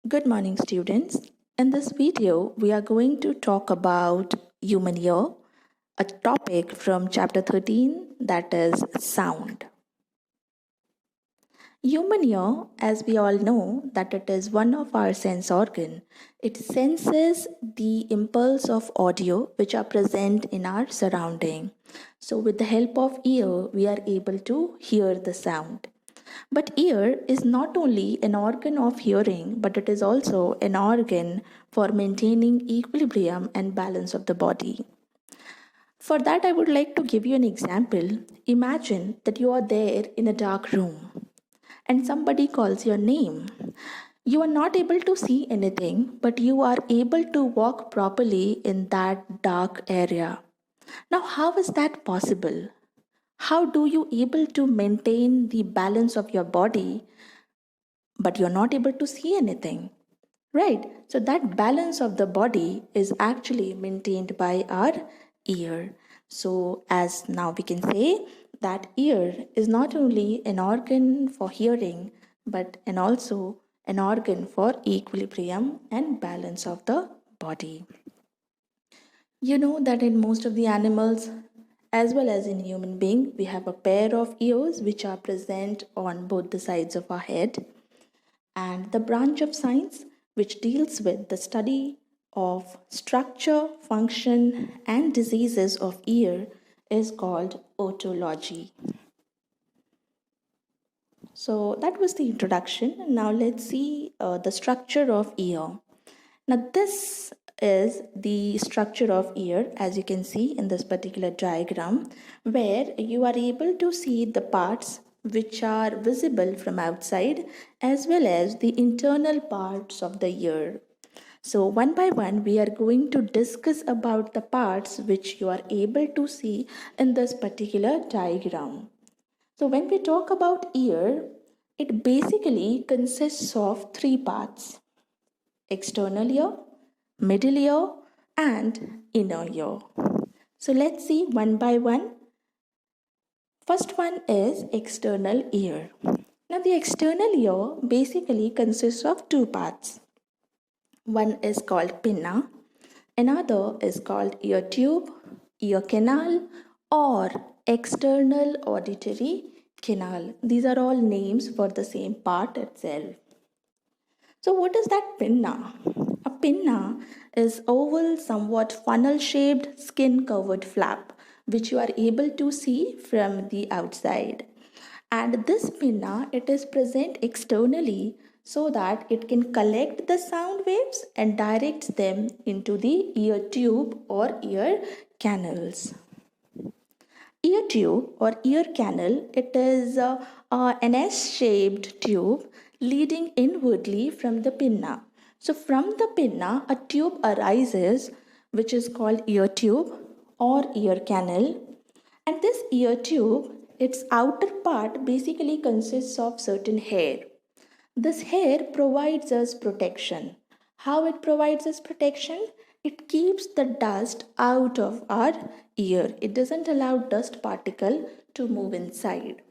Good morning, students. In this video, we are going to talk about human ear, a topic from chapter 13 that is sound. Human ear, as we all know, that it is one of our sense organ. It senses the impulse of audio which are present in our surrounding. So with the help of ear, we are able to hear the sound. But ear is not only an organ of hearing, but it is also an organ for maintaining equilibrium and balance of the body. For that, I would like to give you an example. Imagine that you are there in a dark room and somebody calls your name. You are not able to see anything, but you are able to walk properly in that dark area. Now, how is that possible? How do you able to maintain the balance of your body but you're not able to see anything? Right? So that balance of the body is actually maintained by our ear. So as now we can say that ear is not only an organ for hearing but and also an organ for equilibrium and balance of the body. You know that in most of the animals as well as in human being, we have a pair of ears which are present on both the sides of our head. And the branch of science which deals with the study of structure, function, and diseases of ear is called otology. So that was the introduction. Now let's see the structure of ear. Now this is the structure of ear, as you can see in this particular diagram, where you are able to see the parts which are visible from outside as well as the internal parts of the ear. So one by one we are going to discuss about the parts which you are able to see in this particular diagram. So when we talk about ear, it basically consists of three parts: external ear, middle ear, and inner ear. So let's see one by one. First one is external ear. Now the external ear basically consists of two parts. One is called pinna, another is called ear tube, ear canal, or external auditory canal. These are all names for the same part itself. So what is that pinna? A pinna is oval, somewhat funnel-shaped, skin-covered flap, which you are able to see from the outside. And this pinna, it is present externally so that it can collect the sound waves and directs them into the ear tube or ear canals. Ear tube or ear canal, it is an S-shaped tube leading inwardly from the pinna. So from the pinna, a tube arises which is called ear tube or ear canal. And this ear tube, its outer part basically consists of certain hair. This hair provides us protection. How it provides us protection? It keeps the dust out of our ear. It doesn't allow dust particle to move inside.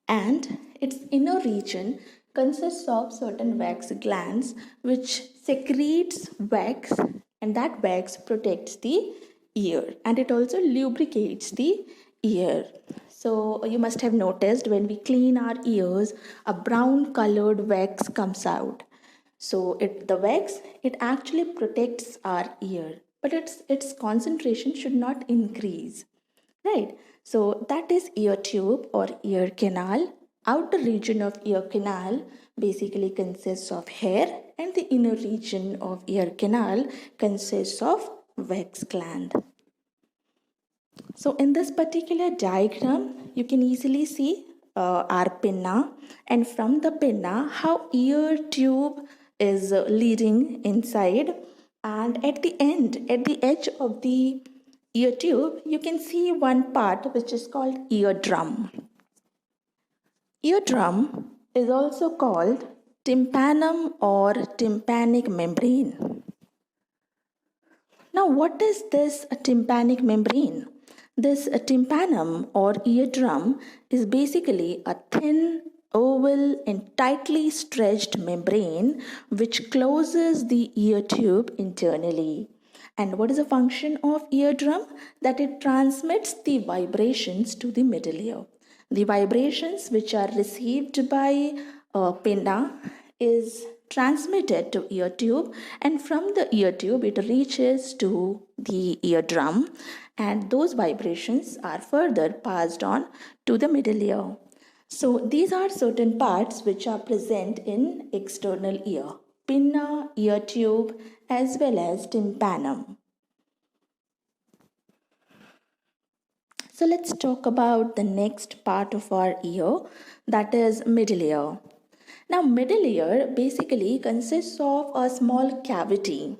And its inner region consists of certain wax glands which secretes wax, and that wax protects the ear and it also lubricates the ear. So you must have noticed when we clean our ears, a brown colored wax comes out. So the wax, it actually protects our ear, but its concentration should not increase. Right. So that is ear tube or ear canal. Outer region of ear canal basically consists of hair, and the inner region of ear canal consists of wax gland. So in this particular diagram, you can easily see our pinna, and from the pinna, how ear tube is leading inside, and at the end, at the edge of the ear tube, you can see one part which is called eardrum. Eardrum is also called tympanum or tympanic membrane. Now, what is this tympanic membrane? This tympanum or eardrum is basically a thin oval and tightly stretched membrane which closes the ear tube internally. And what is the function of eardrum? That it transmits the vibrations to the middle ear. The vibrations which are received by pinna is transmitted to ear tube, and from the ear tube it reaches to the eardrum, and those vibrations are further passed on to the middle ear. So these are certain parts which are present in external ear: pinna, ear tube, as well as tympanum. So let's talk about the next part of our ear, that is middle ear. Now, middle ear basically consists of a small cavity.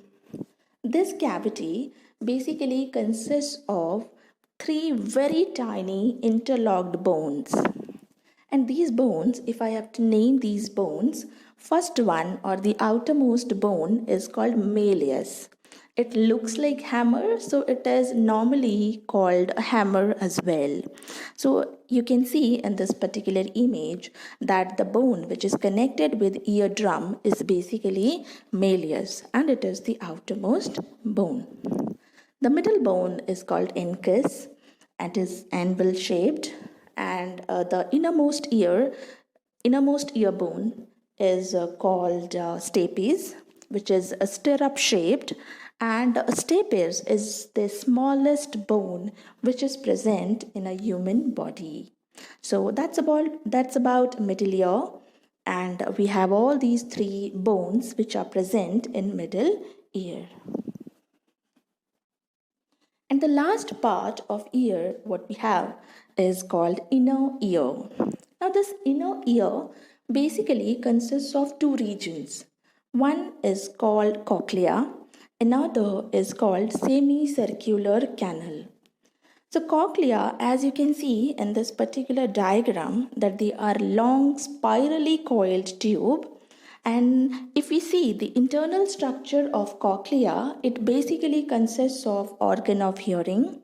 This cavity basically consists of three very tiny interlocked bones. And these bones, if I have to name these bones, first one or the outermost bone is called malleus. It looks like hammer, so it is normally called a hammer as well. So you can see in this particular image that the bone which is connected with eardrum is basically malleus, and it is the outermost bone. The middle bone is called incus and is anvil shaped, and the innermost ear bone is called stapes, which is a stirrup shaped, and stapes is the smallest bone which is present in a human body. So that's about middle ear, and we have all these three bones which are present in middle ear. And the last part of ear, what we have, is called inner ear. Now, this inner ear basically consists of two regions. One is called cochlea, another is called semicircular canal. So cochlea, as you can see in this particular diagram, that they are long spirally coiled tube, and if we see the internal structure of cochlea, it basically consists of organ of hearing.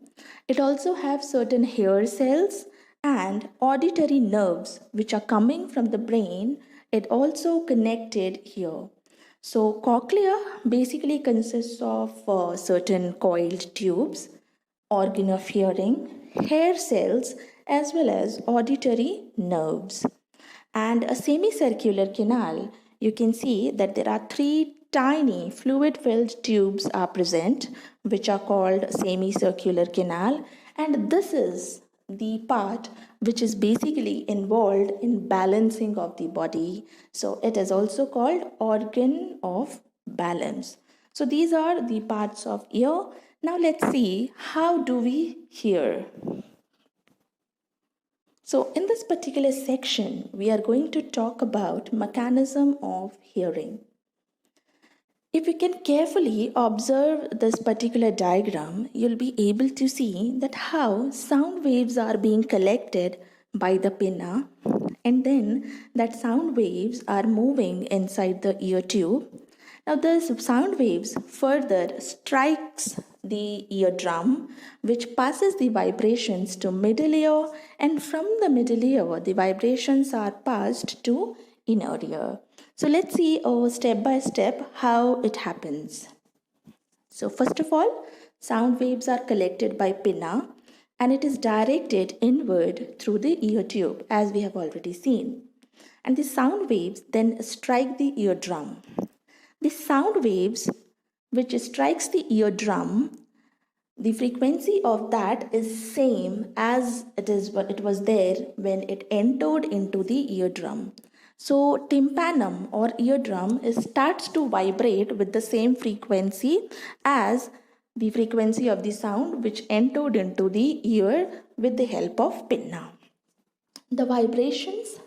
It also has certain hair cells and auditory nerves which are coming from the brain. It also connected here. So cochlea basically consists of certain coiled tubes, organ of hearing, hair cells, as well as auditory nerves. And a semicircular canal, you can see that there are three tiny fluid filled tubes are present, which are called semicircular canal, and this is the part which is basically involved in balancing of the body. So it is also called organ of balance. So these are the parts of ear. Now let's see, how do we hear? So in this particular section, we are going to talk about mechanism of hearing. If you can carefully observe this particular diagram, you'll be able to see that how sound waves are being collected by the pinna, and then that sound waves are moving inside the ear tube. Now these sound waves further strikes the eardrum, which passes the vibrations to middle ear, and from the middle ear the vibrations are passed to inner ear. So let's see step by step how it happens. So first of all, sound waves are collected by pinna, and it is directed inward through the ear tube, as we have already seen. And the sound waves then strike the eardrum. The sound waves which strikes the eardrum, the frequency of that is same as it was there when it entered into the eardrum. So tympanum or eardrum starts to vibrate with the same frequency as the frequency of the sound which entered into the ear with the help of pinna. The vibrations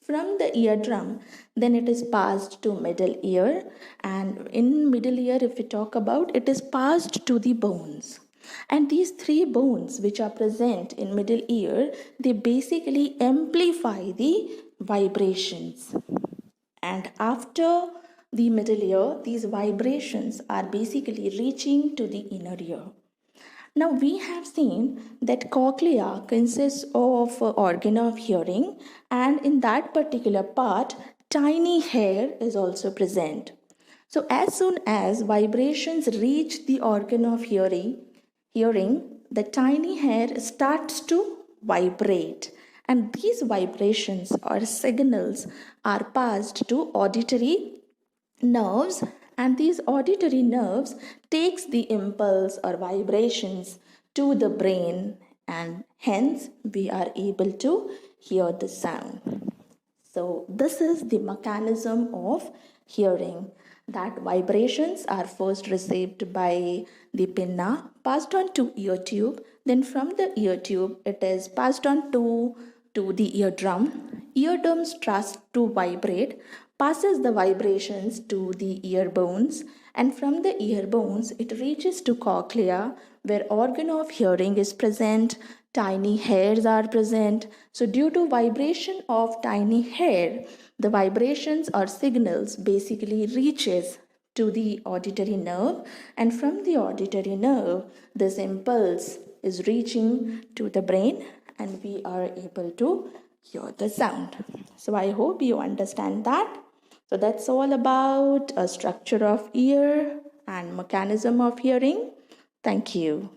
from the eardrum, then it is passed to middle ear, and in middle ear, if we talk about, it is passed to the bones. And these three bones which are present in middle ear, they basically amplify the vibrations. And after the middle ear, these vibrations are basically reaching to the inner ear. Now we have seen that cochlea consists of organ of hearing, and in that particular part tiny hair is also present. So as soon as vibrations reach the organ of hearing, the tiny hair starts to vibrate, and these vibrations or signals are passed to auditory nerves, and these auditory nerves takes the impulse or vibrations to the brain, and hence we are able to hear the sound. So this is the mechanism of hearing, that vibrations are first received by the pinna, passed on to ear tube, then from the ear tube it is passed on to the eardrum. Eardrum starts to vibrate, passes the vibrations to the ear bones, and from the ear bones it reaches to cochlea, where organ of hearing is present, tiny hairs are present. So due to vibration of tiny hair, the vibrations or signals basically reaches to the auditory nerve, and from the auditory nerve this impulse is reaching to the brain, and we are able to hear the sound. So I hope you understand that. So that's all about a structure of ear and mechanism of hearing. Thank you.